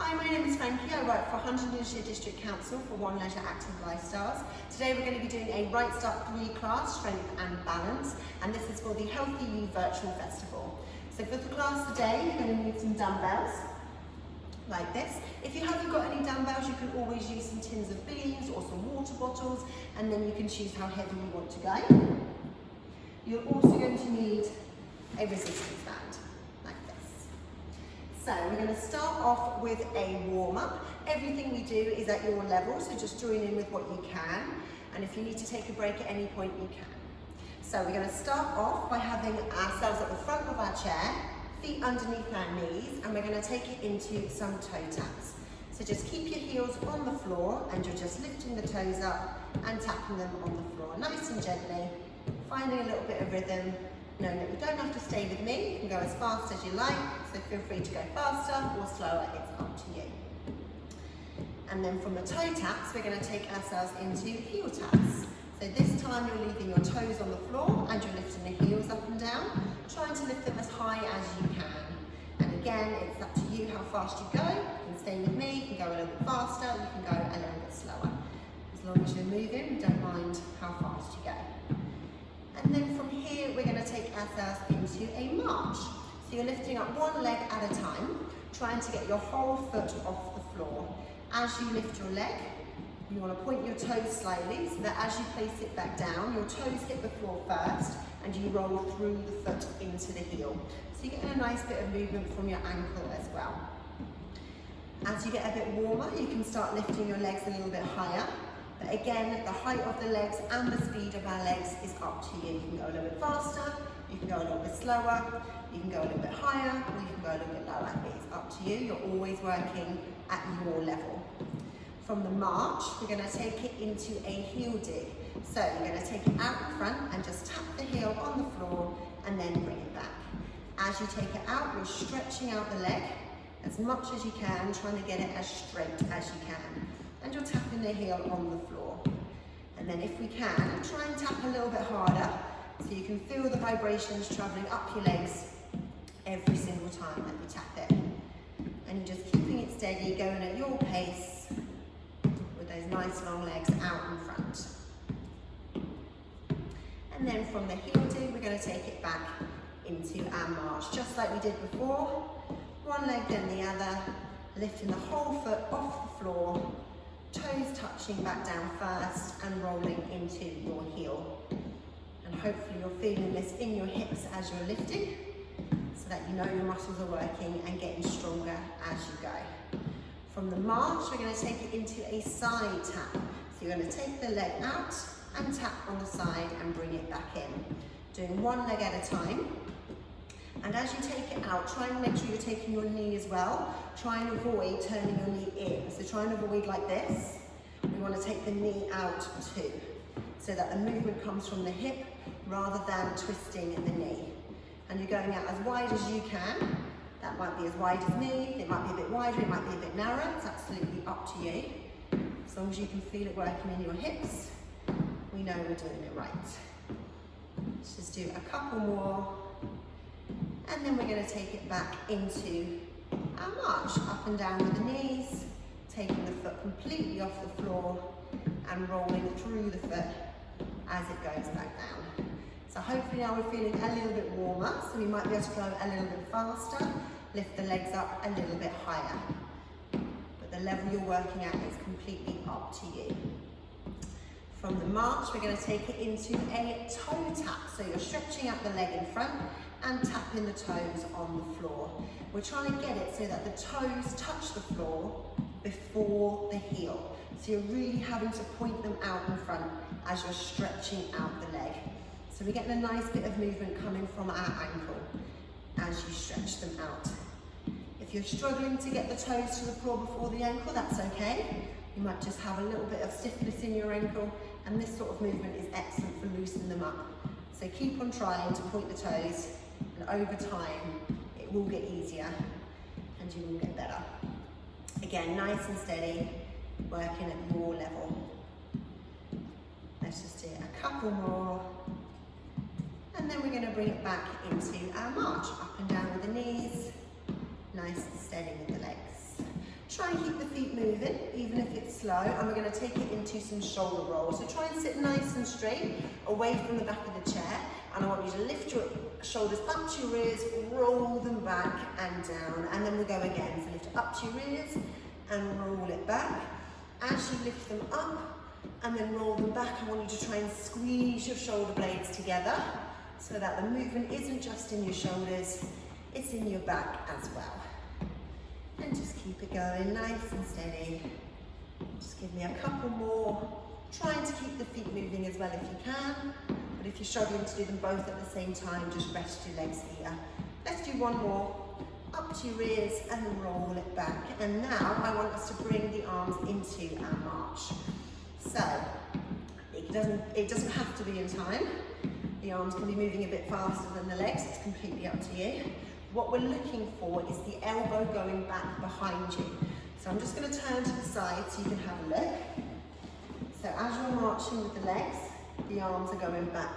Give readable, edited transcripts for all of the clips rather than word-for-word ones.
Hi, my name is Frankie. I work for Huntingdonshire District Council for One Leisure Active Lifestyles. Today we're going to be doing a RightStart 3 class, Strength and Balance, and this is for the Healthy You Virtual Festival. So for the class today, you're going to need some dumbbells, like this. If you haven't got any dumbbells, you can always use some tins of beans or some water bottles, and then you can choose how heavy you want to go. You're also going to need a resistance band, like this. So we're going to start off with a warm-up. Everything we do is at your level, so just join in with what you can. And if you need to take a break at any point, you can. So we're going to start off by having ourselves at the front of our chair, feet underneath our knees, and we're going to take it into some toe taps. So just keep your heels on the floor and you're just lifting the toes up and tapping them on the floor, nice and gently, finding a little bit of rhythm. Knowing that you don't have to stay with me, you can go as fast as you like, so feel free to go faster or slower, it's up to you. And then from the toe taps, we're going to take ourselves into heel taps. So this time you're leaving your toes on the floor and you're lifting the heels up and down, trying to lift them as high as you can. And again, it's up to you how fast you go. You can stay with me, you can go a little bit faster, you can go a little bit slower. As long as you're moving, we don't mind how fast you go. And then from here, we're going to take ourselves into a march. So you're lifting up one leg at a time, trying to get your whole foot off the floor. As you lift your leg, you want to point your toes slightly so that as you place it back down, your toes hit the floor first and you roll through the foot into the heel. So you get a nice bit of movement from your ankle as well. As you get a bit warmer, you can start lifting your legs a little bit higher. But again, the height of the legs and the speed of our legs is up to you. You can go a little bit faster, you can go a little bit slower, you can go a little bit higher, or you can go a little bit lower. It's up to you. You're always working at your level. From the march, we're going to take it into a heel dig. So you're going to take it out in front and just tap the heel on the floor and then bring it back. As you take it out, you're stretching out the leg as much as you can, trying to get it as straight as you can. And you're tapping the heel on the floor. And then if we can, try and tap a little bit harder so you can feel the vibrations traveling up your legs every single time that you tap it. And you're just keeping it steady, going at your pace with those nice long legs out in front. And then from the heel dig, we're going to take it back into our march, just like we did before. One leg then the other, lifting the whole foot off the floor, toes touching back down first and rolling into your heel. And hopefully you're feeling this in your hips as you're lifting so that you know your muscles are working and getting stronger as you go. From the march, we're going to take it into a side tap. So you're going to take the leg out and tap on the side and bring it back in. Doing one leg at a time. And as you take it out, try and make sure you're taking your knee as well. Try and avoid turning your knee in. So try and avoid like this. We want to take the knee out too, so that the movement comes from the hip rather than twisting the knee. And you're going out as wide as you can. That might be as wide as me, it might be a bit wider, it might be a bit narrow. It's absolutely up to you. As long as you can feel it working in your hips, we know we're doing it right. Let's just do a couple more. And then we're going to take it back into our march, up and down with the knees, taking the foot completely off the floor and rolling through the foot as it goes back down. So hopefully now we're feeling a little bit warmer, so we might be able to go a little bit faster, lift the legs up a little bit higher. But the level you're working at is completely up to you. From the march, we're going to take it into a toe tap. So you're stretching out the leg in front and tapping the toes on the floor. We're trying to get it so that the toes touch the floor before the heel. So you're really having to point them out in front as you're stretching out the leg. So we're getting a nice bit of movement coming from our ankle as you stretch them out. If you're struggling to get the toes to the floor before the ankle, that's okay. You might just have a little bit of stiffness in your ankle, and this sort of movement is excellent for loosening them up. So keep on trying to point the toes, and over time it will get easier and you will get better. Again, nice and steady, working at your level. Let's just do a couple more. And then we're going to bring it back into our march, up and down with the knees, nice and steady with the legs. Try and keep the feet moving, even if it's slow, and we're going to take it into some shoulder rolls. So try and sit nice and straight, away from the back of the chair, and I want you to lift your shoulders up to your ears, roll them back and down, and then we'll go again. So lift it up to your ears and roll it back. As you lift them up and then roll them back, I want you to try and squeeze your shoulder blades together so that the movement isn't just in your shoulders, it's in your back as well. And just keep it going nice and steady. Just give me a couple more. Trying to keep the feet moving as well if you can. But if you're struggling to do them both at the same time, just rest your legs here. Let's do one more. Up to your ears and roll it back. And now I want us to bring the arms into our march. So it doesn't have to be in time. The arms can be moving a bit faster than the legs. It's completely up to you. What we're looking for is the elbow going back behind you. So I'm just going to turn to the side so you can have a look. So as you're marching with the legs, the arms are going back.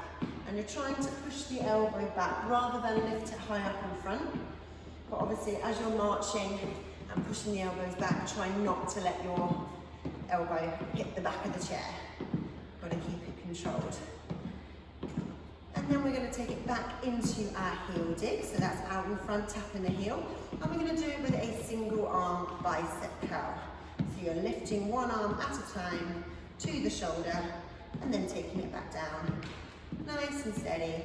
And you're trying to push the elbow back rather than lift it high up in front. But obviously as you're marching and pushing the elbows back, try not to let your elbow hit the back of the chair. Got to keep it controlled. And then we're going to take it back into our heel dig. So that's out in front, tapping the heel. And we're going to do it with a single arm bicep curl. So you're lifting one arm at a time to the shoulder and then taking it back down. Nice and steady.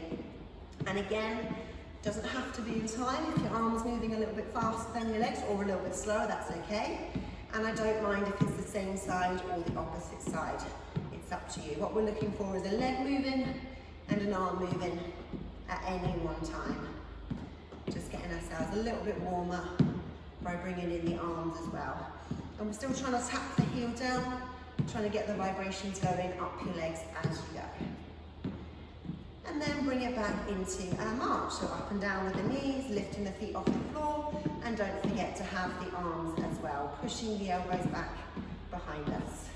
And again, doesn't have to be in time. If your arm's moving a little bit faster than your legs or a little bit slower, that's okay. And I don't mind if it's the same side or the opposite side. It's up to you. What we're looking for is a leg moving and an arm moving at any one time. Just getting ourselves a little bit warmer by bringing in the arms as well. And we're still trying to tap the heel down, trying to get the vibrations going up your legs as you go. And then bring it back into our march. So up and down with the knees, lifting the feet off the floor, and don't forget to have the arms as well, pushing the elbows back behind us.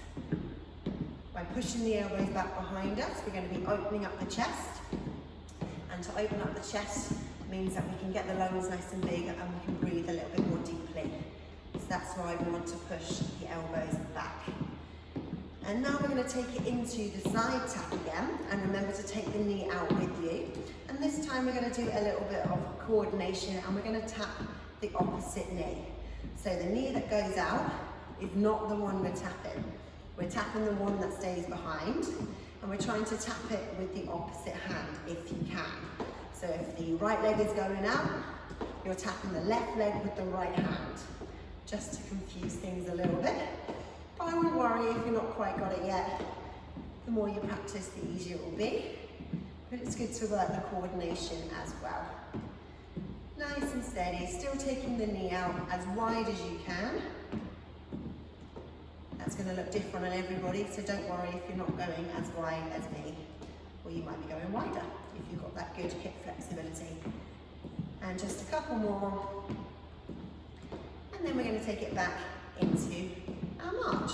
By pushing the elbows back behind us, we're going to be opening up the chest. And to open up the chest means that we can get the lungs nice and big and we can breathe a little bit more deeply. So that's why we want to push the elbows back. And now we're going to take it into the side tap again. And remember to take the knee out with you. And this time we're going to do a little bit of coordination and we're going to tap the opposite knee. So the knee that goes out is not the one we're tapping. We're tapping the one that stays behind, and we're trying to tap it with the opposite hand if you can. So if the right leg is going out, you're tapping the left leg with the right hand, just to confuse things a little bit. But I wouldn't worry if you've not quite got it yet. The more you practice, the easier it will be. But it's good to work the coordination as well. Nice and steady, still taking the knee out as wide as you can. That's going to look different on everybody, so don't worry if you're not going as wide as me. Or you might be going wider if you've got that good hip flexibility. And just a couple more. And then we're going to take it back into our march.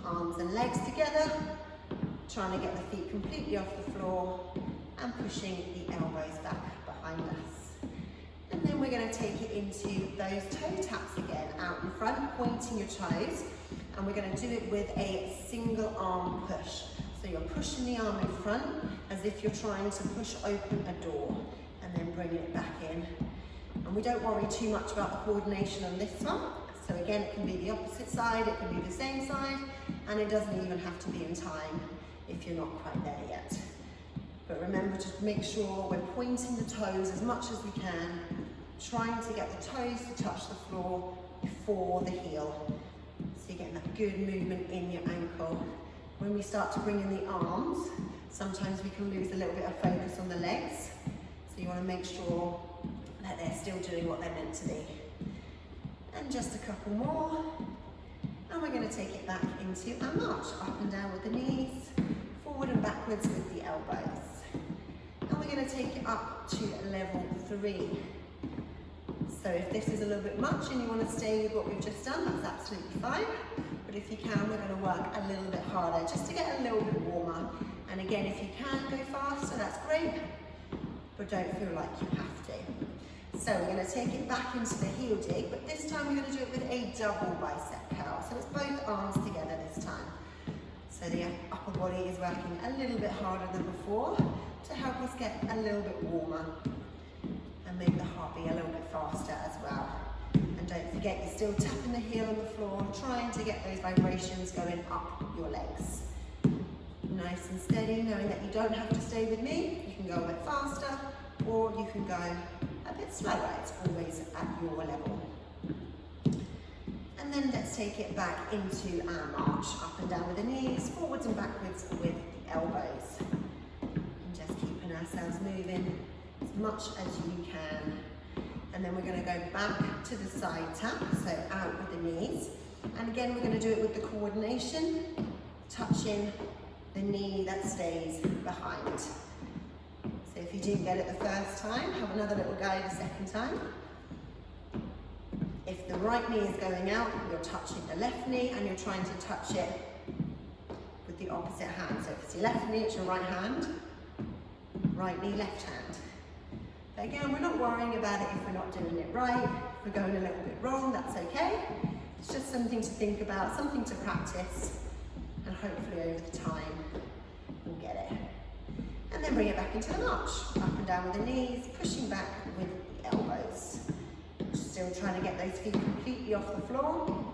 Arms and legs together, trying to get the feet completely off the floor and pushing the elbows back behind us. And then we're going to take it into those toe taps again, out in front, pointing your toes. And we're going to do it with a single arm push. So you're pushing the arm in front as if you're trying to push open a door and then bringing it back in. And we don't worry too much about the coordination on this one. So again, it can be the opposite side, it can be the same side, and it doesn't even have to be in time if you're not quite there yet. But remember to make sure we're pointing the toes as much as we can, trying to get the toes to touch the floor before the heel. So you're getting that good movement in your ankle. When we start to bring in the arms, sometimes we can lose a little bit of focus on the legs. So you want to make sure that they're still doing what they're meant to be. And just a couple more. And we're going to take it back into our march. Up and down with the knees, forward and backwards with the elbows. And we're going to take it up to level 3. So if this is a little bit much and you want to stay with what we've just done, that's absolutely fine. But if you can, we're going to work a little bit harder just to get a little bit warmer. And again, if you can go faster, that's great, but don't feel like you have to. So we're going to take it back into the heel dig, but this time we're going to do it with a double bicep curl. So it's both arms together this time. So the upper body is working a little bit harder than before to help us get a little bit warmer and make the heart beat a little bit faster as well. And don't forget, you're still tapping the heel on the floor, trying to get those vibrations going up your legs. Nice and steady, knowing that you don't have to stay with me. You can go a bit faster or you can go a bit slower. It's always at your level. And then let's take it back into our march, up and down with the knees, forwards and backwards with the elbows. And just keeping ourselves moving as much as you can. And then we're going to go back to the side tap, so out with the knees. And again, we're going to do it with the coordination, touching the knee that stays behind. So if you didn't get it the first time, have another little go the second time. If the right knee is going out, you're touching the left knee and you're trying to touch it with the opposite hand. So if it's your left knee, it's your right hand, right knee, left hand. But again, we're not worrying about it if we're not doing it right. If we're going a little bit wrong, that's okay. It's just something to think about, something to practice, and hopefully over the time, we'll get it. And then bring it back into the march, up and down with the knees, pushing back with the elbows. Still trying to get those feet completely off the floor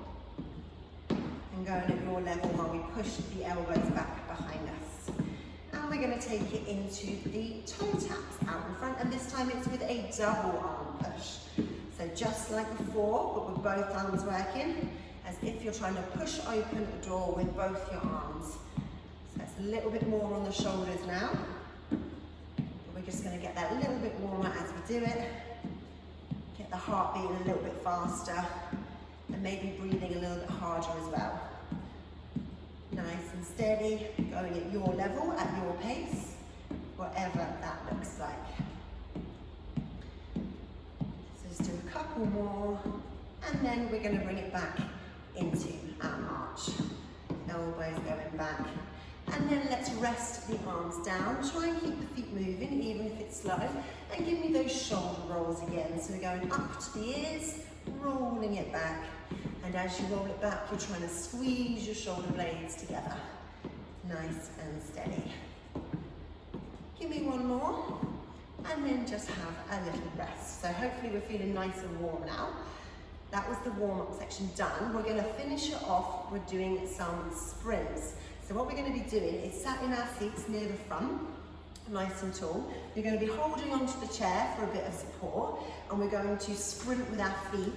and going at your level while we push the elbows back behind us. And we're going to take it into the toe taps out in front, and this time it's with a double arm push. So just like before, but with both arms working, as if you're trying to push open a door with both your arms. So that's a little bit more on the shoulders now. But we're just going to get that a little bit warmer as we do it. Get the heart beating a little bit faster and maybe breathing a little bit harder as well. Nice and steady, going at your level, at your pace, whatever that looks like. So just do a couple more, and then we're going to bring it back into our march. Elbows going back. And then let's rest the arms down. Try and keep the feet moving, even if it's slow. And give me those shoulder rolls again. So we're going up to the ears, rolling it back. And as you roll it back, you're trying to squeeze your shoulder blades together. Nice and steady. Give me one more. And then just have a little rest. So hopefully we're feeling nice and warm now. That was the warm-up section done. We're going to finish it off with doing some sprints. So what we're going to be doing is sat in our seats near the front, nice and tall. You're going to be holding onto the chair for a bit of support, and we're going to sprint with our feet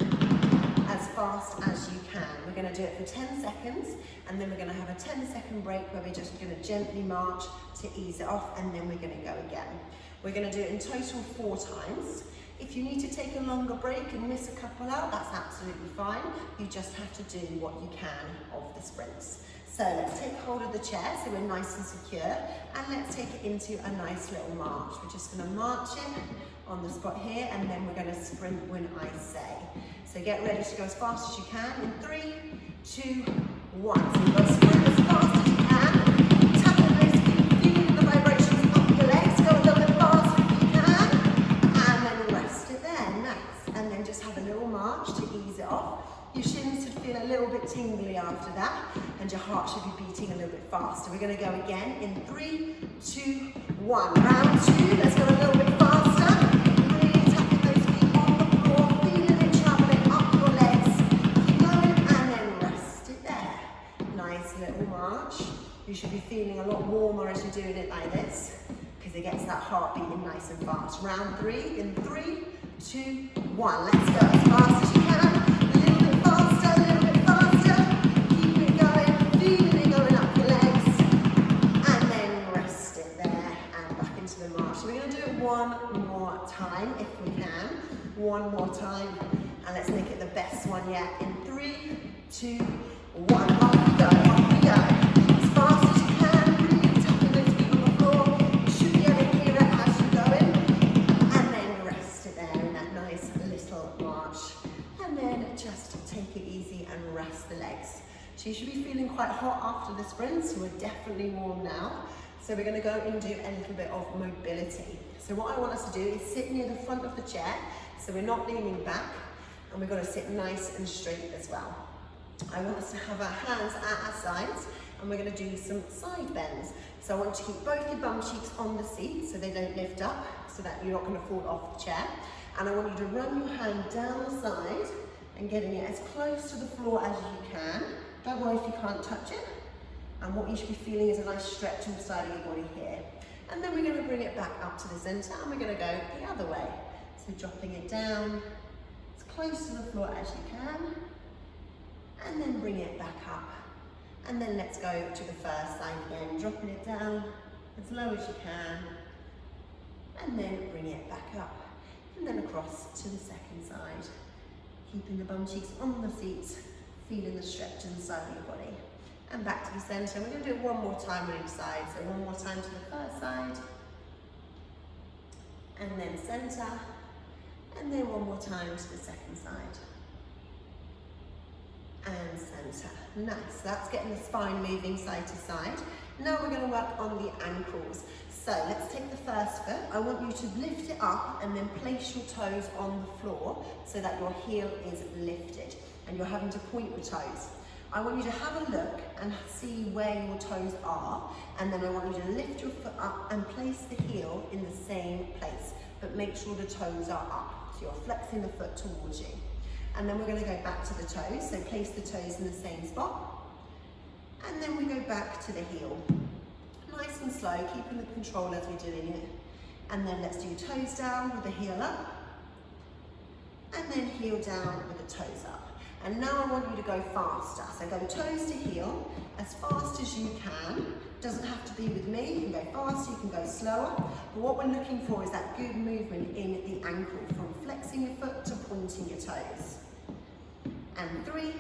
as fast as you can. We're going to do it for 10 seconds, and then we're going to have a 10-second break where we're just going to gently march to ease it off, and then we're going to go again. We're going to do it in total 4 times. If you need to take a longer break and miss a couple out, that's absolutely fine. You just have to do what you can of the sprints. So let's take hold of the chair so we're nice and secure, and let's take it into a nice little march. We're just going to march in on the spot here, and then we're going to sprint when I say. So get ready to go as fast as you can in 3, 2, 1. So you've got to sprint as fast as you can. Tapping those feet, feeling the vibrations up your legs. Go a little bit faster if you can, and then rest it there. Nice. And then just have a little march to ease it off. Your shins should feel a little bit tingly after that, and your heart should be beating a little bit faster. We're going to go again in 3, 2, 1. Round 2, let's go a little bit faster. Really tapping those feet on the floor, feeling it traveling up your legs. Keep going, and then rest it there. Nice little march. You should be feeling a lot warmer as you're doing it like this, because it gets that heart beating nice and fast. Round 3 in 3, 2, 1. Let's go as fast as you can. Faster, a little bit faster, keep it going, feeling it going up your legs, and then rest it there, and back into the march. So we're going to do it one more time, if we can, one more time, and let's make it the best one yet, in 3, 2, 1, off we go, as fast as you can, really tapping those feet on the floor. You should be able to hear it as you're going, and then rest it there in that nice little march. And then just take it easy and rest the legs. So you should be feeling quite hot after the sprints, so we're definitely warm now. So we're going to go and do a little bit of mobility. So what I want us to do is sit near the front of the chair, So we're not leaning back, and we've got to sit nice and straight as well. I want us to have our hands at our sides, and we're going to do some side bends. So I want you to keep both your bum cheeks on the seat so they don't lift up, so that you're not going to fall off the chair. And I want you to run your hand down the side and getting it as close to the floor as you can. Don't worry if you can't touch it. And what you should be feeling is a nice stretch on the side of your body here. And then we're going to bring it back up to the center, and we're going to go the other way. So dropping it down as close to the floor as you can, and then bring it back up. And then let's go to the first side again, dropping it down as low as you can, and then bring it back up, and then across to the second side. Keeping the bum cheeks on the seats, feeling the stretch inside of your body. And back to the center. We're going to do it one more time on each side. So one more time to the first side, and then center, and then one more time to the second side, and center. Nice. So that's getting the spine moving side to side. Now we're going to work on the ankles. So let's take the first foot. I want you to lift it up and then place your toes on the floor so that your heel is lifted and you're having to point your toes. I want you to have a look and see where your toes are, and then I want you to lift your foot up and place the heel in the same place, but make sure the toes are up. So you're flexing the foot towards you. And then we're going to go back to the toes, so place the toes in the same spot. And then we go back to the heel. Nice and slow, keeping the control as we're doing it. And then let's do toes down with the heel up. And then heel down with the toes up. And now I want you to go faster. So go toes to heel as fast as you can. Doesn't have to be with me, you can go faster, you can go slower. But what we're looking for is that good movement in the ankle, from flexing your foot to pointing your toes. And 3,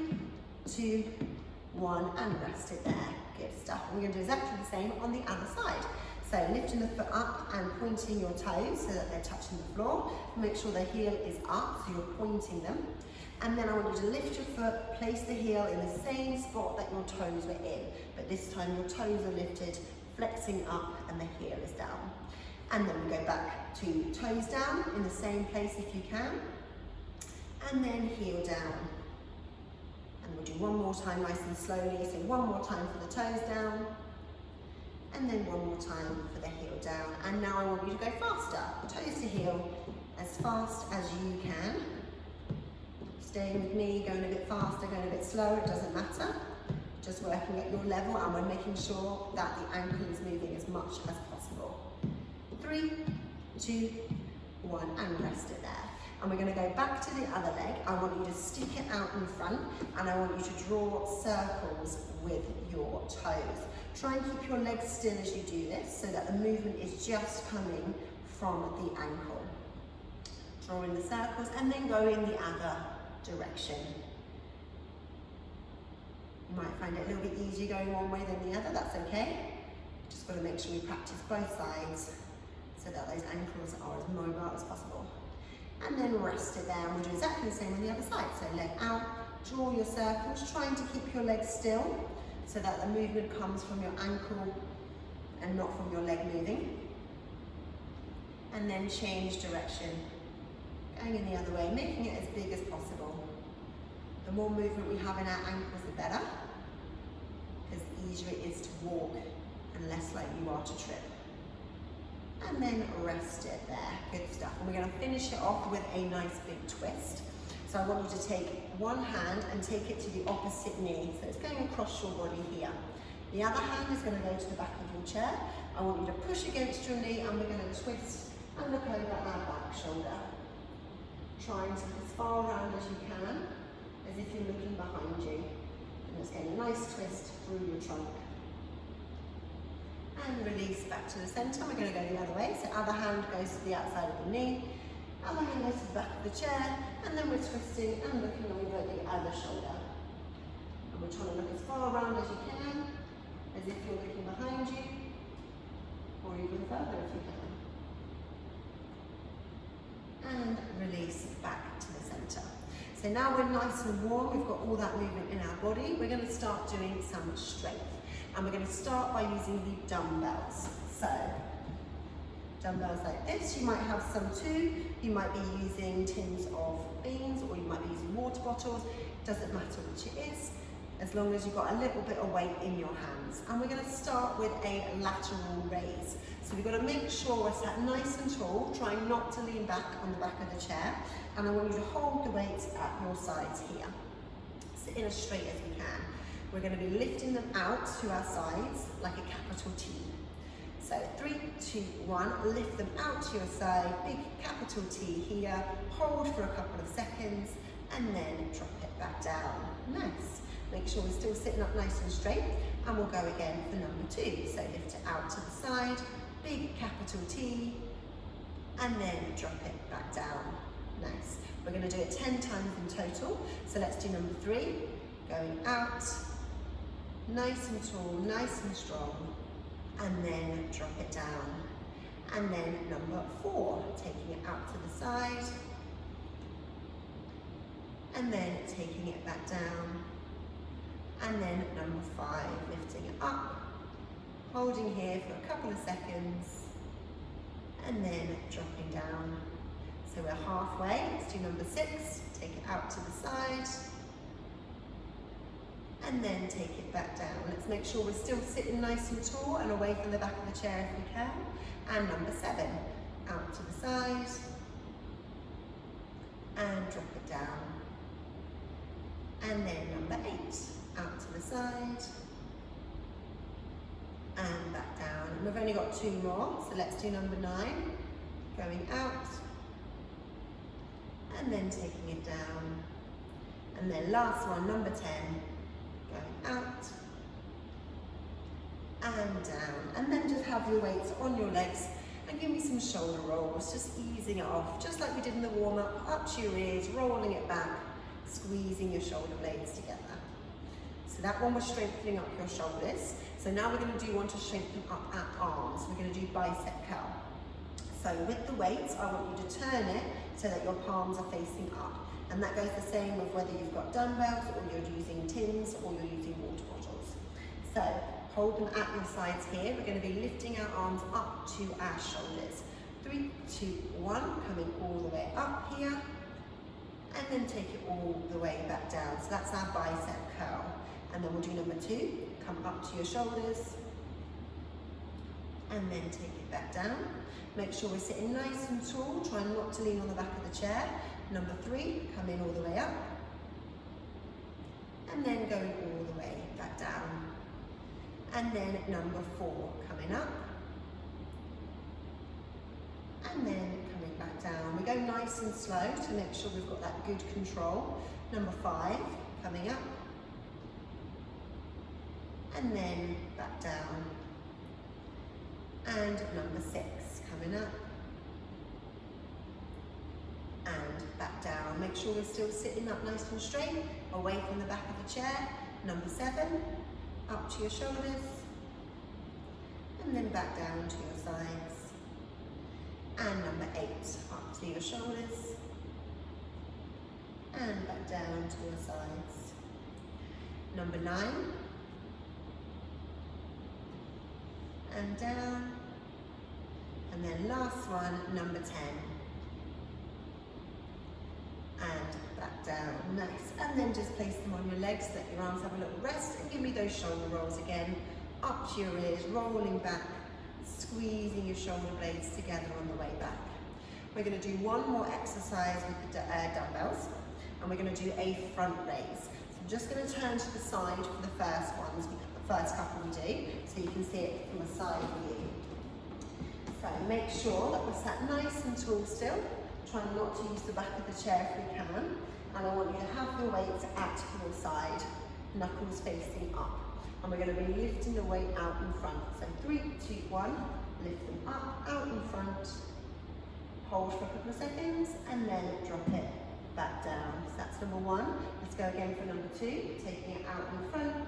2, 1, and rest it there. Good stuff. And we're going to do exactly the same on the other side. So lifting the foot up and pointing your toes so that they're touching the floor. Make sure the heel is up, so you're pointing them. And then I want you to lift your foot, place the heel in the same spot that your toes were in. But this time your toes are lifted, flexing up, and the heel is down. And then we go back to toes down in the same place if you can. And then heel down. And we'll do one more time nice and slowly. So one more time for the toes down. And then one more time for the heel down. And now I want you to go faster. Toes to heel as fast as you can. Staying with me, going a bit faster, going a bit slower, it doesn't matter. Just working at your level, and we're making sure that the ankle is moving as much as possible. 3, 2, 1, and rest it there. And we're going to go back to the other leg. I want you to stick it out in front, and I want you to draw circles with your toes. Try and keep your legs still as you do this, so that the movement is just coming from the ankle. Drawing the circles, and then going the other direction. You might find it a little bit easier going one way than the other, that's okay. Just got to make sure we practice both sides so that those ankles are as mobile as possible. And then rest it there, and we'll do exactly the same on the other side. So leg out, draw your circles, trying to keep your legs still so that the movement comes from your ankle and not from your leg moving. And then change direction. Going in the other way, making it as big as possible. The more movement we have in our ankles, the better, because the easier it is to walk and less likely you are to trip. And then rest it there. Good stuff. And we're going to finish it off with a nice big twist. So I want you to take one hand and take it to the opposite knee. So it's going across your body here. The other hand is going to go to the back of your chair. I want you to push against your knee, and we're going to twist and look over our back shoulder. Trying to look as far around as you can, as if you're looking behind you. And it's getting a nice twist through your trunk. And release back to the centre. We're going to go the other way. So other hand goes to the outside of the knee, other hand goes to the back of the chair, and then we're twisting and looking over the other shoulder. And we're trying to look as far around as you can, as if you're looking behind you, or even further if you can. And release back to the center. So now we're nice and warm, we've got all that movement in our body. We're going to start doing some strength. And we're going to start by using the dumbbells. So dumbbells like this. You might have some too. You might be using tins of beans, or you might be using water bottles. It doesn't matter which it is, as long as you've got a little bit of weight in your hands. And we're going to start with a lateral raise. So we've got to make sure we're sat nice and tall, trying not to lean back on the back of the chair. And I want you to hold the weights at your sides here. Sit in as straight as you can. We're going to be lifting them out to our sides like a capital T. So 3, 2, 1, lift them out to your side, big capital T here, hold for a couple of seconds, and then drop it back down. Nice. Make sure we're still sitting up nice and straight, and we'll go again for number 2. So lift it out to the side, big capital T, and then drop it back down. Nice. We're going to do it 10 times in total. So let's do number 3, going out, nice and tall, nice and strong, and then drop it down. And then number 4, taking it out to the side, and then taking it back down. And then number 5, lifting it up, holding here for a couple of seconds, and then dropping down. So we're halfway. Let's do number 6, take it out to the side, and then take it back down. Let's make sure we're still sitting nice and tall and away from the back of the chair if we can. And number 7, out to the side, and drop it down. And then number 8, out to the side, and back down. And we've only got 2 more, so let's do number 9, going out, and then taking it down. And then last one, number 10, going out, and down. And then just have your weights on your legs, and give me some shoulder rolls, just easing it off, just like we did in the warm-up, up to your ears, rolling it back, squeezing your shoulder blades together. So that one was strengthening up your shoulders. So now we're going to do one to strengthen up our arms. We're going to do bicep curl. So with the weights, I want you to turn it so that your palms are facing up. And that goes the same with whether you've got dumbbells, or you're using tins, or you're using water bottles. So hold them at your sides here. We're going to be lifting our arms up to our shoulders. 3, 2, 1, coming all the way up here. And then take it all the way back down. So that's our bicep curl. And then we'll do number 2, come up to your shoulders, and then take it back down. Make sure we're sitting nice and tall, trying not to lean on the back of the chair. Number 3, come in all the way up, and then going all the way back down. And then number 4, coming up, and then coming back down. We go nice and slow to make sure we've got that good control. Number 5, coming up, and then back down. And number 6, coming up, and back down. Make sure we're still sitting up nice and straight, away from the back of the chair. Number 7, up to your shoulders, and then back down to your sides. And number 8, up to your shoulders, and back down to your sides. Number 9, and down. And then last one, number 10. And back down, nice. And then just place them on your legs, let your arms have a little rest, and give me those shoulder rolls again. Up to your ears, rolling back, squeezing your shoulder blades together on the way back. We're going to do one more exercise with the dumbbells, and we're going to do a front raise. So I'm just going to turn to the side for the first ones, the first couple we do, so you can see it from a side view. So make sure that we're sat nice and tall still, trying not to use the back of the chair if we can, and I want you to have your weights at your side, knuckles facing up. And we're going to be lifting the weight out in front. So 3, 2, 1, lift them up, out in front, hold for a couple of seconds, and then drop it back down. So that's number 1. Let's go again for number 2, taking it out in front,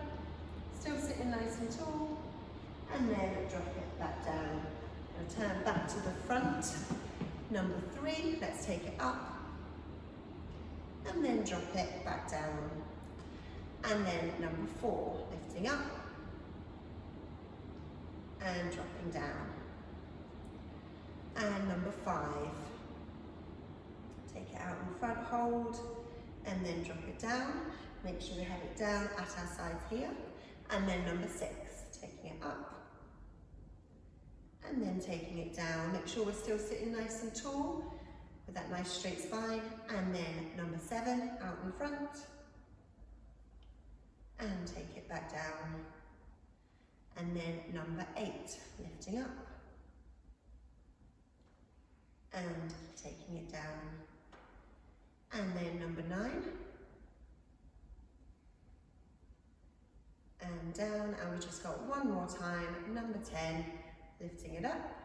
still sitting nice and tall, and then drop it back down. Turn back to the front. Number 3, let's take it up, and then drop it back down. And then number 4, lifting up and dropping down. And number 5. Take it out in front, hold, and then drop it down. Make sure we have it down at our sides here. And then number 6, taking it up. And then taking it down. Make sure we're still sitting nice and tall with that nice straight spine. And then number 7, out in front. And take it back down. And then number 8, lifting up. And taking it down. And then number 9. And down, and we just got one more time, number 10, lifting it up.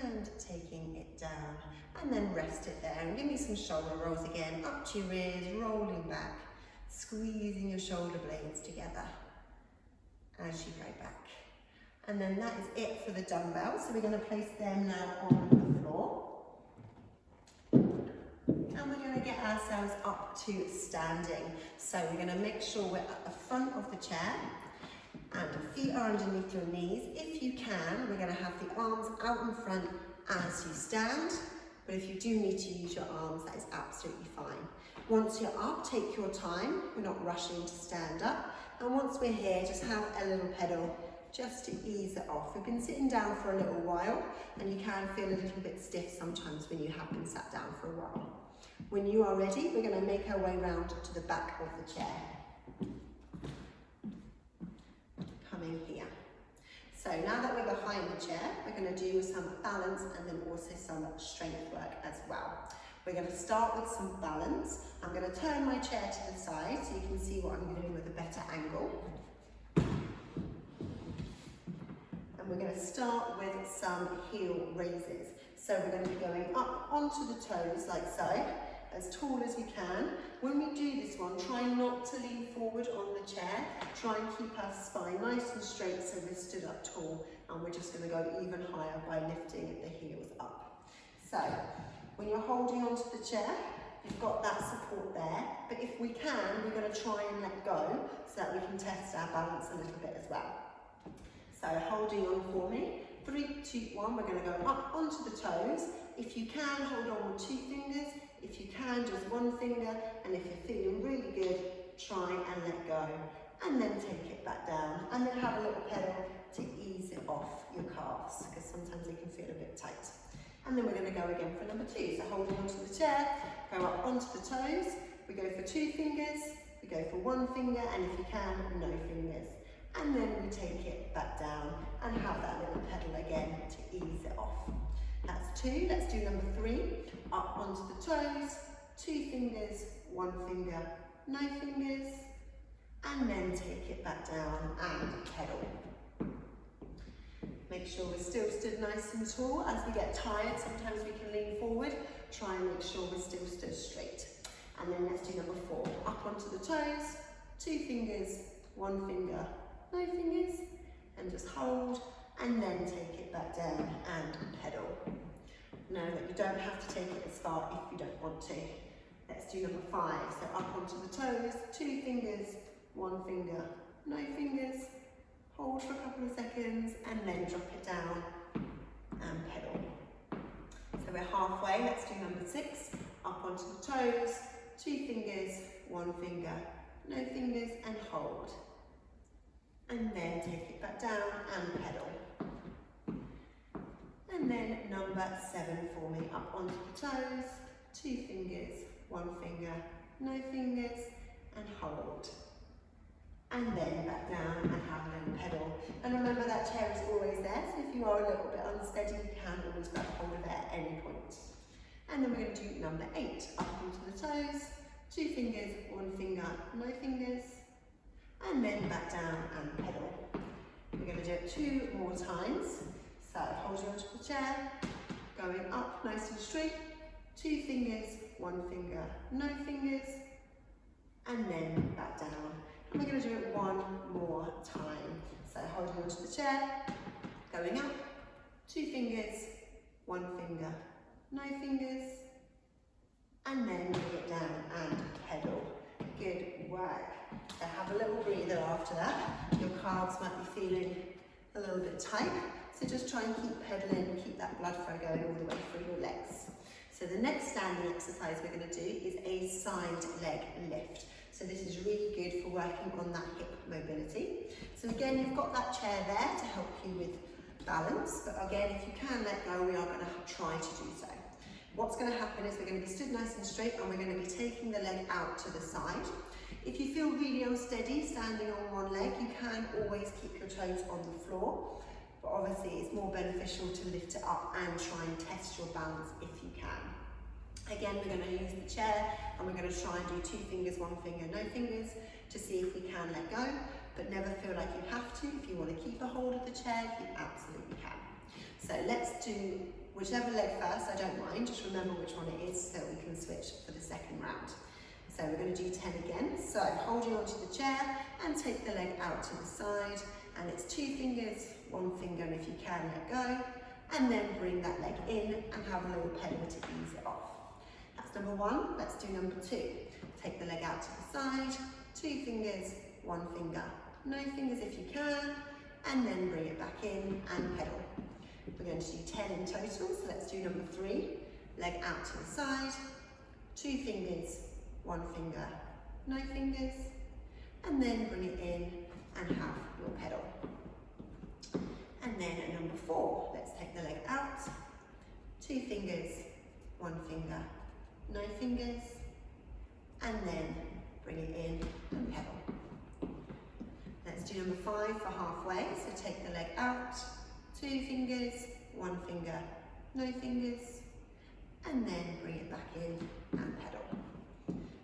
And taking it down. And then rest it there, and give me some shoulder rolls again, up to your ears, rolling back, squeezing your shoulder blades together as you go back. And then that is it for the dumbbells. So we're going to place them now on the floor. And we're going to get ourselves up to standing. So we're going to make sure we're at the front of the chair and the feet are underneath your knees. If you can, we're going to have the arms out in front as you stand. But if you do need to use your arms, that is absolutely fine. Once you're up, take your time. We're not rushing to stand up. And once we're here, just have a little pedal just to ease it off. We've been sitting down for a little while, and you can feel a little bit stiff sometimes when you have been sat down for a while. When you are ready, we're going to make our way round to the back of the chair. Coming here. So now that we're behind the chair, we're going to do some balance and then also some strength work as well. We're going to start with some balance. I'm going to turn my chair to the side so you can see what I'm doing with a better angle. And we're going to start with some heel raises. So we're going to be going up onto the toes like so, as tall as we can. When we do this one, try not to lean forward on the chair. Try and keep our spine nice and straight so we're stood up tall, and we're just going to go even higher by lifting the heels up. So when you're holding onto the chair, you've got that support there, but if we can, we're going to try and let go so that we can test our balance a little bit as well. So holding on for me, 3, 2, 1, we're going to go up onto the toes. If you can, hold on with 2 fingers. If you can, just 1 finger. And if you're feeling really good, try and let go. And then take it back down. And then have a little pedal to ease it off your calves, because sometimes they can feel a bit tight. And then we're going to go again for number 2. So holding onto the chair, go up onto the toes. We go for 2 fingers. We go for 1 finger. And if you can, no fingers. And then we take it back down and have that little pedal again to ease it off. That's 2. Let's do number 3. Up onto the toes, 2 fingers, 1 finger, no fingers, and then take it back down and pedal. Make sure we're still stood nice and tall. As we get tired, sometimes we can lean forward. Try and make sure we're still stood straight. And then let's do number 4. Up onto the toes, 2 fingers, 1 finger, no fingers, and just hold, and then take it back down and pedal. Know that you don't have to take it as far if you don't want to. Let's do number 5. So up onto the toes, 2 fingers, 1 finger, no fingers, hold for a couple of seconds, and then drop it down and pedal. So we're halfway. Let's do number 6. Up onto the toes, 2 fingers, 1 finger, no fingers, and hold. And then take it back down and pedal. And then number 7 for me, up onto the toes, 2 fingers, 1 finger, no fingers, and hold. And then back down and have a little pedal. And remember that chair is always there, so if you are a little bit unsteady, you can always grab hold of it at any point. And then we're going to do number 8, up onto the toes, 2 fingers, 1 finger, no fingers, and then back down and pedal. We're going to do it 2 more times. So holding onto the chair, going up nice and straight, 2 fingers, 1 finger, no fingers, and then back down. And we're going to do it 1 more time. So holding onto the chair, going up, 2 fingers, 1 finger, no fingers, and then bring it down and pedal. Good work. So have a little breather after that. Your calves might be feeling a little bit tight, So just try and keep pedaling, keep that blood flow going all the way through your legs. So the next standing exercise we're going to do is a side leg lift. So this is really good for working on that hip mobility. So again, you've got that chair there to help you with balance, but again, if you can let go, we are going to try to do so. What's going to happen is we're going to be stood nice and straight and we're going to be taking the leg out to the side. If you feel really unsteady standing on one leg, you can always keep your toes on the floor, but obviously it's more beneficial to lift it up and try and test your balance if you can. Again, we're going to use the chair and we're going to try and do 2 fingers, 1 finger, no fingers to see if we can let go, but never feel like you have to. If you want to keep a hold of the chair, you absolutely can. So let's do whichever leg first, I don't mind, just remember which one it is so we can switch for the second round. So we're going to do 10 again. So holding onto the chair and take the leg out to the side, and it's 2 fingers, 1 finger, and if you can, let go, and then bring that leg in and have a little pedal to ease it off. That's number 1. Let's do number 2. Take the leg out to the side, 2 fingers, 1 finger, no fingers if you can, and then bring it back in and pedal. We're going to do 10 in total, so let's do number 3. Leg out to the side, 2 fingers, 1 finger, no fingers, and then bring it in and have your pedal. And then at number 4, let's take the leg out, 2 fingers, 1 finger, no fingers, and then bring it in and pedal. Let's do number 5 for halfway, so take the leg out, 2 fingers, 1 finger, no fingers, and then bring it back in and pedal.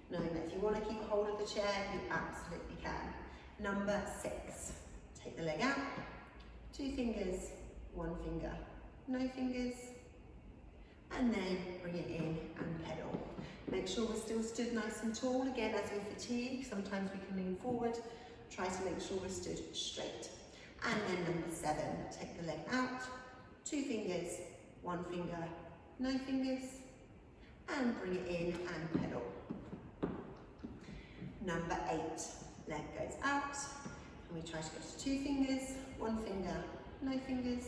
Knowing that if you want to keep a hold of the chair, you absolutely can. Number 6, take the leg out, 2 fingers, 1 finger, no fingers, and then bring it in and pedal. Make sure we're still stood nice and tall. Again, as we fatigue, sometimes we can lean forward. Try to make sure we're stood straight. And then number 7, take the leg out, 2 fingers, 1 finger, no fingers, and bring it in and pedal. Number 8, leg goes out, and we try to go to 2 fingers, 1 finger, no fingers,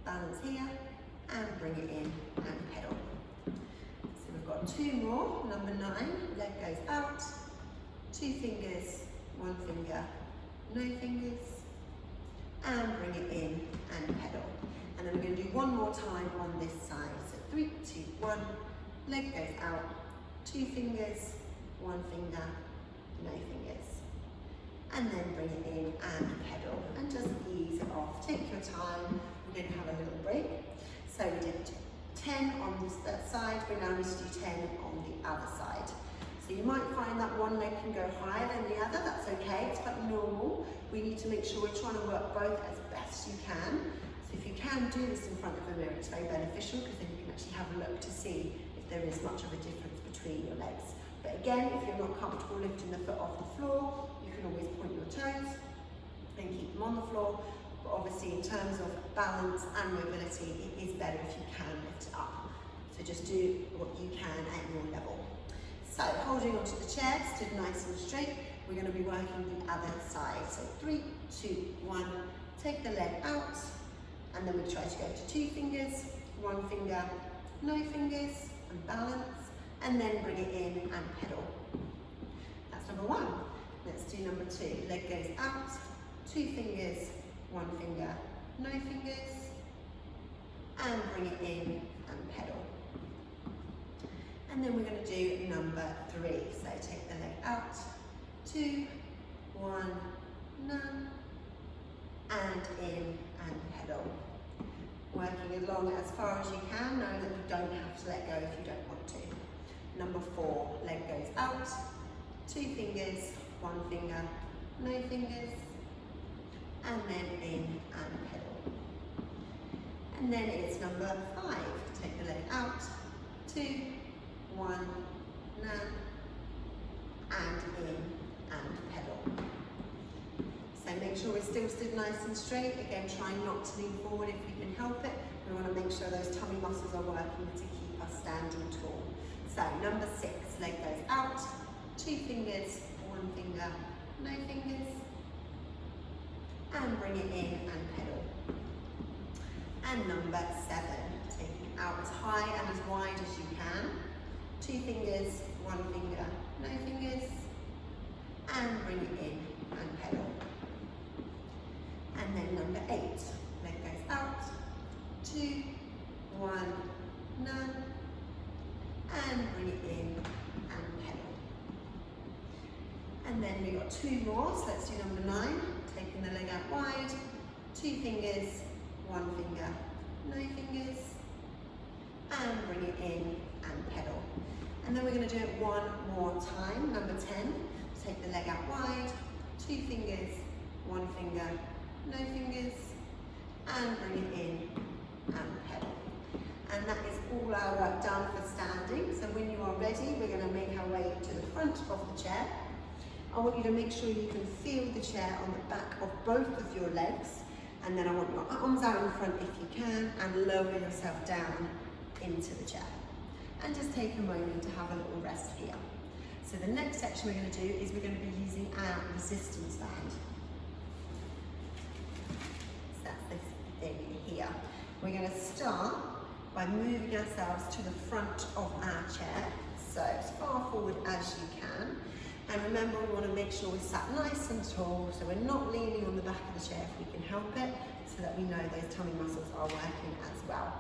balance here, and bring it in and pedal. So we've got 2 more. Number 9, leg goes out, 2 fingers, 1 finger, no fingers, and bring it in and pedal. And then we're going to do 1 more time on this side. So 3, 2, 1, leg goes out, 2 fingers, 1 finger, no fingers, and then bring it in and pedal and just ease it off. Take your time. We're going to have a little break. So we did 10 on this side, we now need to do 10 on the other side. So you might find that one leg can go higher than the other. That's okay, it's quite normal. We need to make sure we're trying to work both as best you can. So if you can do this in front of a mirror, it's very beneficial because then you can actually have a look to see if there is much of a difference between your legs. But again, if you're not comfortable lifting the foot off the floor, you can always point your toes and keep them on the floor. But obviously in terms of balance and mobility, it is better if you can lift it up. So just do what you can at your level. So holding onto the chair, stood nice and straight, we're going to be working the other side. So 3, 2, 1, take the leg out, and then we try to go to 2 fingers, 1 finger, no fingers, and balance. And then bring it in and pedal. That's number 1. Let's do number 2. Leg goes out, 2 fingers, 1 finger, no fingers, and bring it in and pedal. And then we're going to do number 3. So take the leg out, 2, 1, none, and in and pedal. Working along as far as you can, knowing that you don't have to let go if you don't want to. Number 4, leg goes out, 2 fingers, 1 finger, no fingers, and then in and pedal. And then it's number 5, take the leg out, 2, 1, none, and in and pedal. So make sure we're still stood nice and straight. Again, try not to lean forward if we can help it. We want to make sure those tummy muscles are working to keep us standing tall. So number 6, leg goes out, 2 fingers, 1 finger, no fingers, and bring it in and pedal. And number 7, taking it out as high and as wide as you can. 2 fingers, 1 finger, no fingers. And bring it in and pedal. And then number 8, leg goes out, 2, 1, none. And bring it in and pedal. And then we've got 2 more, so let's do number 9. Taking the leg out wide, 2 fingers, 1 finger, no fingers, and bring it in and pedal. And then we're going to do it 1 more time, number 10. Take the leg out wide, 2 fingers, 1 finger, no fingers, and bring it in and pedal. And that is all our work done for standing. So when you are ready, we're going to make our way to the front of the chair. I want you to make sure you can feel the chair on the back of both of your legs. And then I want your arms out in front if you can, and lower yourself down into the chair. And just take a moment to have a little rest here. So the next section we're going to do is we're going to be using our resistance band. So that's this thing here. We're going to start by moving ourselves to the front of our chair, so as far forward as you can. And remember, we want to make sure we're sat nice and tall, so we're not leaning on the back of the chair if we can help it, so that we know those tummy muscles are working as well.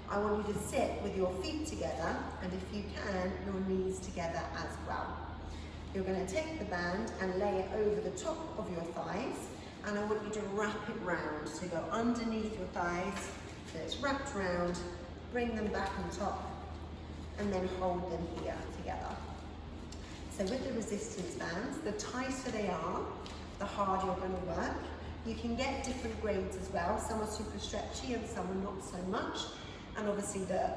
I want you to sit with your feet together, and if you can, your knees together as well. You're going to take the band and lay it over the top of your thighs, and I want you to wrap it round. So go underneath your thighs, so it's wrapped round, bring them back on top, and then hold them here together. So with the resistance bands, the tighter they are, the harder you're going to work. You can get different grades as well. Some are super stretchy and some are not so much. And obviously the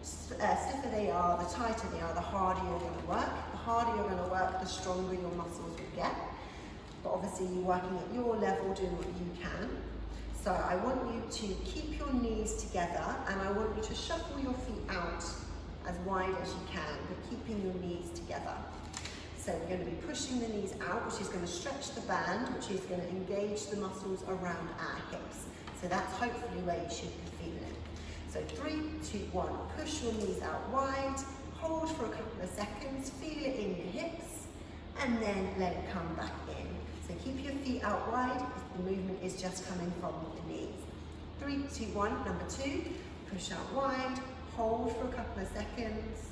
stiffer they are, the tighter they are, the harder you're going to work. The harder you're going to work, the stronger your muscles will get. But obviously you're working at your level, doing what you can. So I want you to keep your knees together, and I want you to shuffle your feet out as wide as you can, but keeping your knees together. So we're going to be pushing the knees out, which is going to stretch the band, which is going to engage the muscles around our hips. So that's hopefully where you should be feeling it. So 3, 2, 1, push your knees out wide, hold for a couple of seconds, feel it in your hips, and then let it come back in. So keep your feet out wide, the movement is just coming from the knees. 3, 2, 1, number 2, push out wide, hold for a couple of seconds,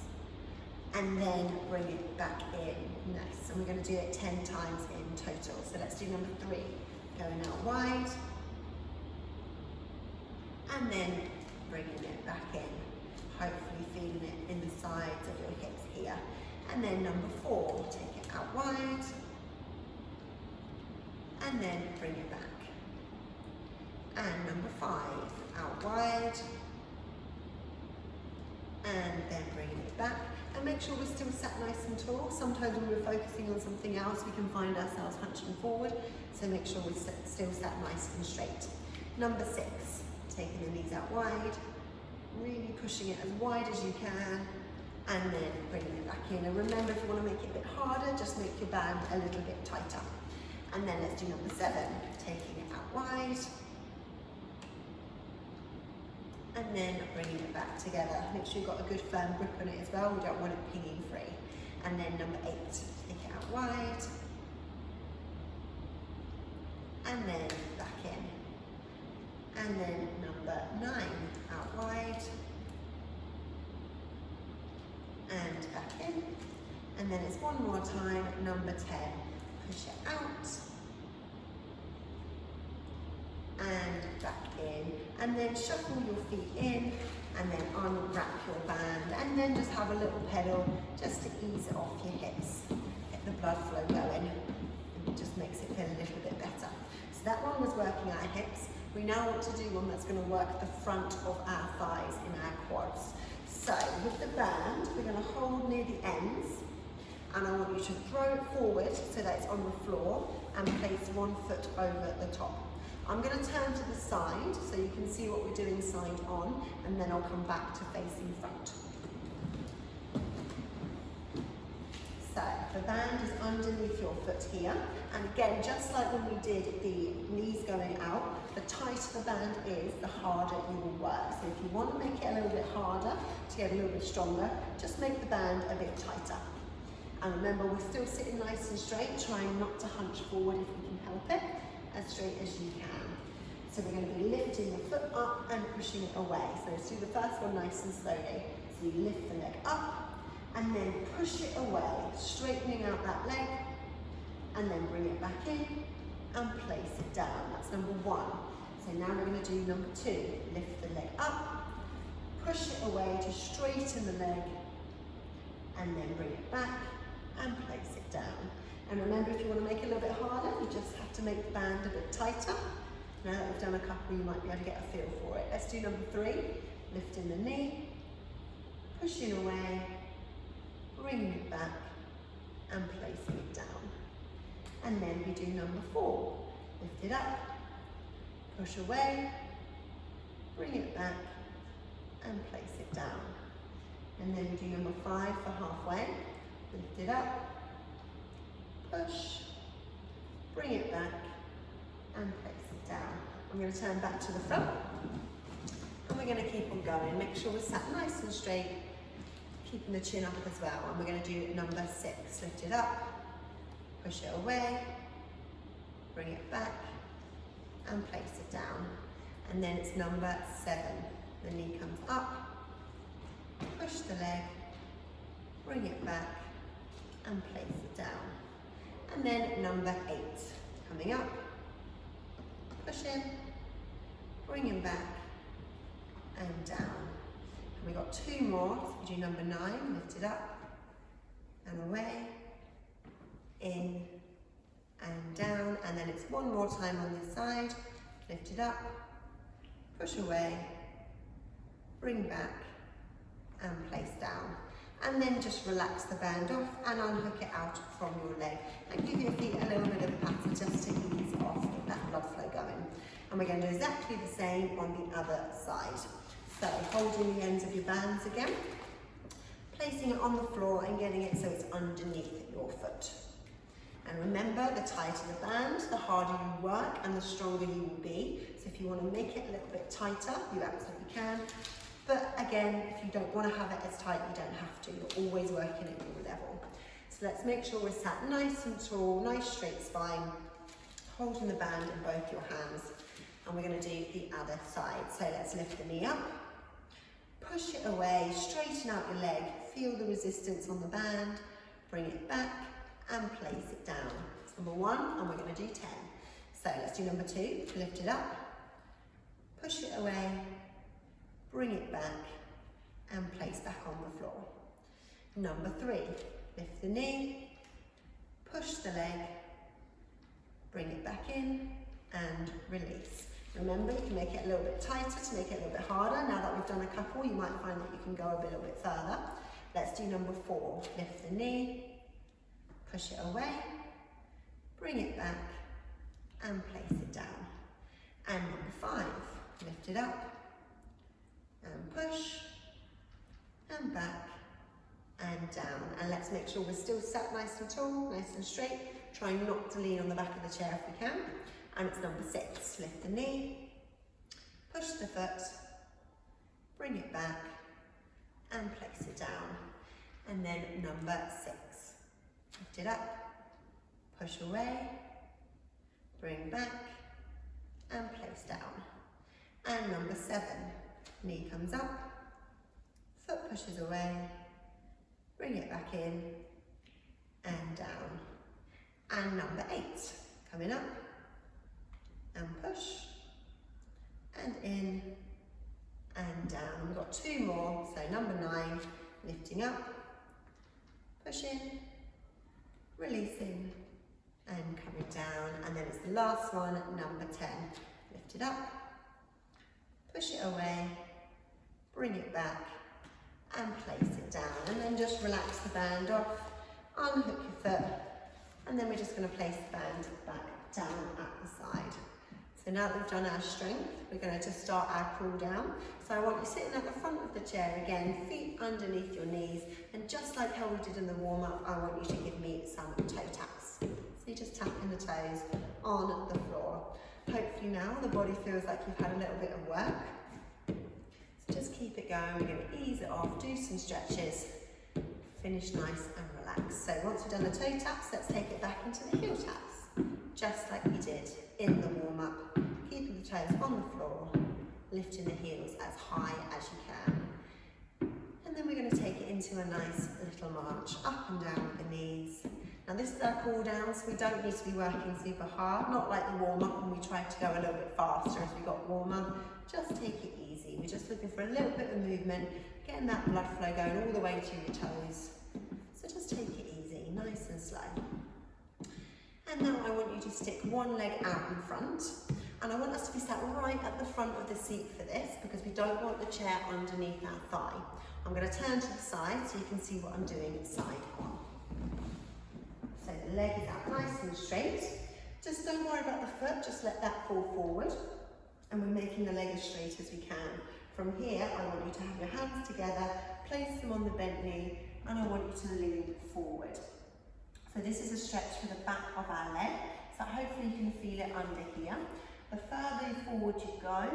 and then bring it back in. Nice. And we're going to do it 10 times in total. So let's do number 3. Going out wide, and then bringing it back in. Hopefully feeling it in the sides of your hips here. And then number 4, take it out wide, and then bring it back. And number 5, out wide, and then bringing it back. And make sure we're still sat nice and tall. Sometimes when we're focusing on something else, we can find ourselves hunching forward. So make sure we're still sat nice and straight. Number 6, taking the knees out wide, really pushing it as wide as you can, and then bringing it back in. And remember, if you want to make it a bit harder, just make your band a little bit tighter. And then let's do number 7, taking it out wide, and then bringing it back together. Make sure you've got a good firm grip on it as well. We don't want it pinging free. And then number 8, take it out wide, and then back in. And then number 9, out wide, and back in. And then it's one more time, number 10. Push it out, and back in, and then shuffle your feet in, and then unwrap your band, and then just have a little pedal just to ease it off your hips, get the blood flow going, and it just makes it feel a little bit better. So that one was working our hips. We now want to do one that's going to work the front of our thighs in our quads. So with the band, we're going to hold near the ends, and I want you to throw it forward so that it's on the floor, and place one foot over the top. I'm going to turn to the side so you can see what we're doing side on, and then I'll come back to facing front. So The band is underneath your foot here. And again, just like when we did the knees going out, the tighter the band is, the harder you will work. So if you want to make it a little bit harder, to get a little bit stronger, just make the band a bit tighter. And remember, we're still sitting nice and straight, trying not to hunch forward if we can help it, as straight as you can. So we're going to be lifting the foot up and pushing it away. So let's do the first one nice and slowly. So you lift the leg up and then push it away, straightening out that leg, and then bring it back in and place it down. That's number one. So now we're going to do number two. Lift the leg up, push it away to straighten the leg, and then bring it back and place it down. And remember, if you want to make it a little bit harder, you just have to make the band a bit tighter. Now that we've done a couple, you might be able to get a feel for it. Let's do number three. Lifting the knee, pushing away, bringing it back and placing it down. And then we do number four. Lift it up, push away, bring it back and place it down. And then we do number five for halfway. Lift it up, push, bring it back and place it down. I'm going to turn back to the front and we're going to keep on going. Make sure we're sat nice and straight, keeping the chin up as well. And we're going to do number six. Lift it up, push it away, bring it back and place it down. And then it's number seven. The knee comes up, push the leg, bring it back and place it down. And then number eight, coming up, push in, bring him back and down. And we got two more, so we do number nine, lift it up and away, in and down, and then it's one more time on this side, lift it up, push away, bring back and place down. And then just relax the band off and unhook it out from your leg and give your feet a little bit of a patter just to ease off, get that blood flow going. And we're going to do exactly the same on the other side. So holding the ends of your bands again, placing it on the floor and getting it so it's underneath your foot. And remember, the tighter the band, the harder you work and the stronger you will be. So if you want to make it a little bit tighter, you absolutely can. But again, if you don't want to have it as tight, you don't have to. You're always working at your level. So let's make sure we're sat nice and tall, nice straight spine, holding the band in both your hands. And we're going to do the other side. So let's lift the knee up, push it away, straighten out your leg, feel the resistance on the band, bring it back and place it down. That's number one, and we're going to do 10. So let's do number two, lift it up, push it away, bring it back and place back on the floor. Number three, lift the knee, push the leg, bring it back in and release. Remember, you can make it a little bit tighter to make it a little bit harder. Now that we've done a couple, you might find that you can go a little bit further. Let's do number four, lift the knee, push it away, bring it back and place it down. And number five, lift it up, and push, and back, and down. And let's make sure we're still sat nice and tall, nice and straight, trying not to lean on the back of the chair if we can. And it's number six, lift the knee, push the foot, bring it back, and place it down. And then number six, lift it up, push away, bring back, and place down. And number seven, knee comes up, foot pushes away, bring it back in and down. And number eight, coming up and push and in and down. We've got two more, so number 9, lifting up, pushing, releasing and coming down. And then it's the last one, number 10, lift it up, push it away, bring it back and place it down. And then just relax the band off, unhook your foot, and then we're just going to place the band back down at the side. So now that we've done our strength, we're going to just start our cool down. So I want you sitting at the front of the chair again, feet underneath your knees, and just like how we did in the warm-up, I want you to give me some toe taps. So you're just tapping the toes on the floor. Hopefully now the body feels like you've had a little bit of work. So just keep it going, we're going to ease it off, do some stretches, finish nice and relaxed. So once we've done the toe taps, let's take it back into the heel taps, just like we did in the warm-up, keeping the toes on the floor, lifting the heels as high as you can. And then we're going to take it into a nice little march, up and down with the knees. Now this is our cool down, so we don't need to be working super hard, not like the warm-up when we tried to go a little bit faster as we got warmer. Just take it easy. We're just looking for a little bit of movement, getting that blood flow going all the way to your toes. So just take it easy, nice and slow. And now I want you to stick one leg out in front, and I want us to be sat right at the front of the seat for this because we don't want the chair underneath our thigh. I'm going to turn to the side so you can see what I'm doing side on. So the leg is out nice and straight. Just don't worry about the foot, just let that fall forward. And we're making the leg as straight as we can. From here, I want you to have your hands together, place them on the bent knee, and I want you to lean forward. So this is a stretch for the back of our leg, so hopefully you can feel it under here. The further forward you go,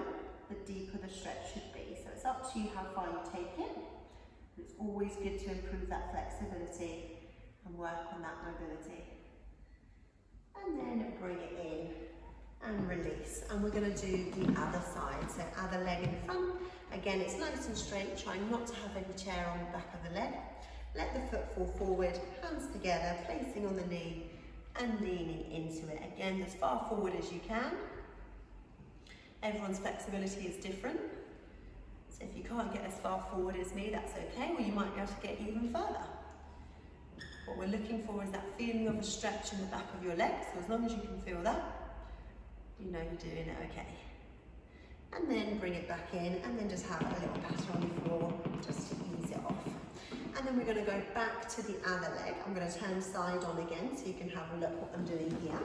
the deeper the stretch should be. So it's up to you how far you take it. It's always good to improve that flexibility and work on that mobility. And then bring it in and release. And we're going to do the other side. So other leg in front. Again, it's nice and straight. Try not to have any chair on the back of the leg. Let the foot fall forward, hands together, placing on the knee and leaning into it. Again, as far forward as you can. Everyone's flexibility is different. So if you can't get as far forward as me, that's okay, or you might be able to get even further. What we're looking for is that feeling of a stretch in the back of your leg. So as long as you can feel that, you know you're doing it okay. And then bring it back in, and then just have a little patter on the floor, just to ease it off. And then we're going to go back to the other leg. I'm going to turn side on again so you can have a look what I'm doing here.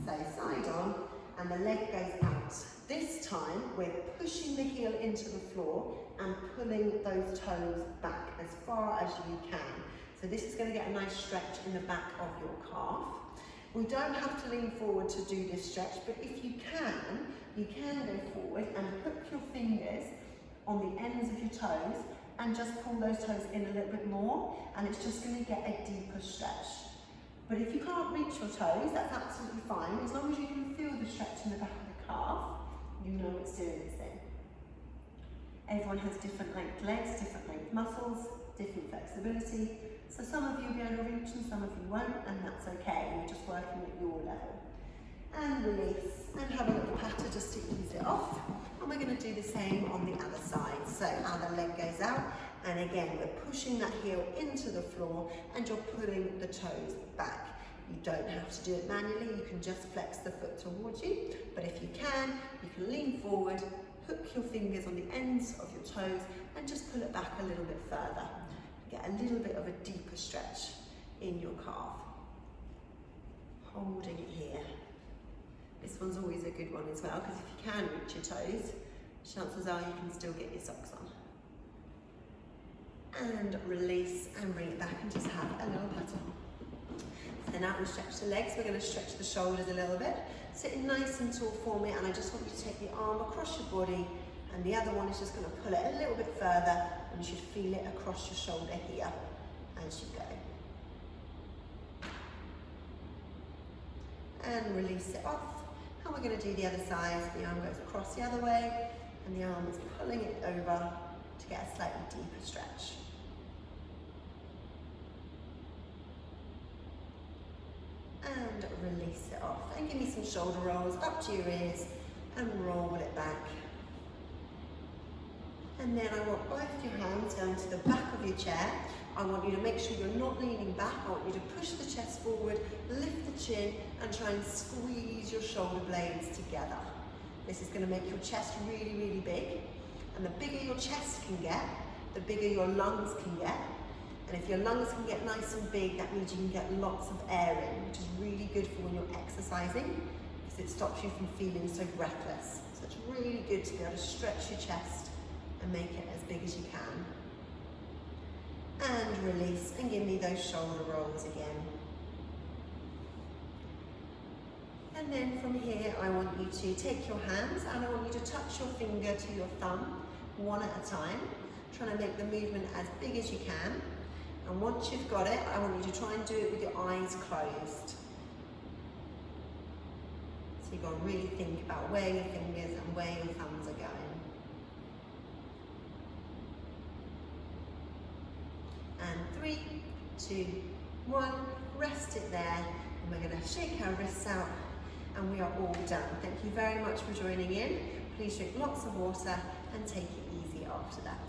So side on, and the leg goes out. This time we're pushing the heel into the floor and pulling those toes back as far as you can. So this is going to get a nice stretch in the back of your calf. We don't have to lean forward to do this stretch, but if you can go forward and hook your fingers on the ends of your toes and just pull those toes in a little bit more, and it's just going to get a deeper stretch. But if you can't reach your toes, that's absolutely fine. As long as you can feel the stretch in the back of the calf, you know it's doing its thing. Everyone has different length legs, different length muscles, different flexibility. So some of you will be able to reach and some of you won't, and that's okay. You're just working at your level. And release, and have a little patter just to ease it off. And we're going to do the same on the other side. So other leg goes out, and again we're pushing that heel into the floor and you're pulling the toes back. You don't have to do it manually, you can just flex the foot towards you, but if you can lean forward, hook your fingers on the ends of your toes and just pull it back a little bit further. Get a little bit of a deeper stretch in your calf. Holding it here. This one's always a good one as well, because if you can reach your toes, chances are you can still get your socks on. And release and bring it back and just have a little patter. So now we stretch the legs, we're going to stretch the shoulders a little bit. Sitting nice and tall for me, and I just want you to take the arm across your body, and the other one is just going to pull it a little bit further, and you should feel it across your shoulder here as you go. And release it off. And we're going to do the other side. The arm goes across the other way, and the arm is pulling it over to get a slightly deeper stretch. And release it off. And give me some shoulder rolls up to your ears and roll it back. And then I want both your hands going to the back of your chair. I want you to make sure you're not leaning back. I want you to push the chest forward, lift the chin, and try and squeeze your shoulder blades together. This is going to make your chest really, really big. And the bigger your chest can get, the bigger your lungs can get. And if your lungs can get nice and big, that means you can get lots of air in, which is really good for when you're exercising. because it stops you from feeling so breathless. So it's really good to be able to stretch your chest and make it as big as you can. And release, and give me those shoulder rolls again. And then from here, I want you to take your hands and I want you to touch your finger to your thumb, one at a time, trying to make the movement as big as you can. And once you've got it, I want you to try and do it with your eyes closed. So you've got to really think about where your fingers and where your thumbs are going. And 3, 2, 1, rest it there. And we're going to shake our wrists out and we are all done. Thank you very much for joining in. Please drink lots of water and take it easy after that.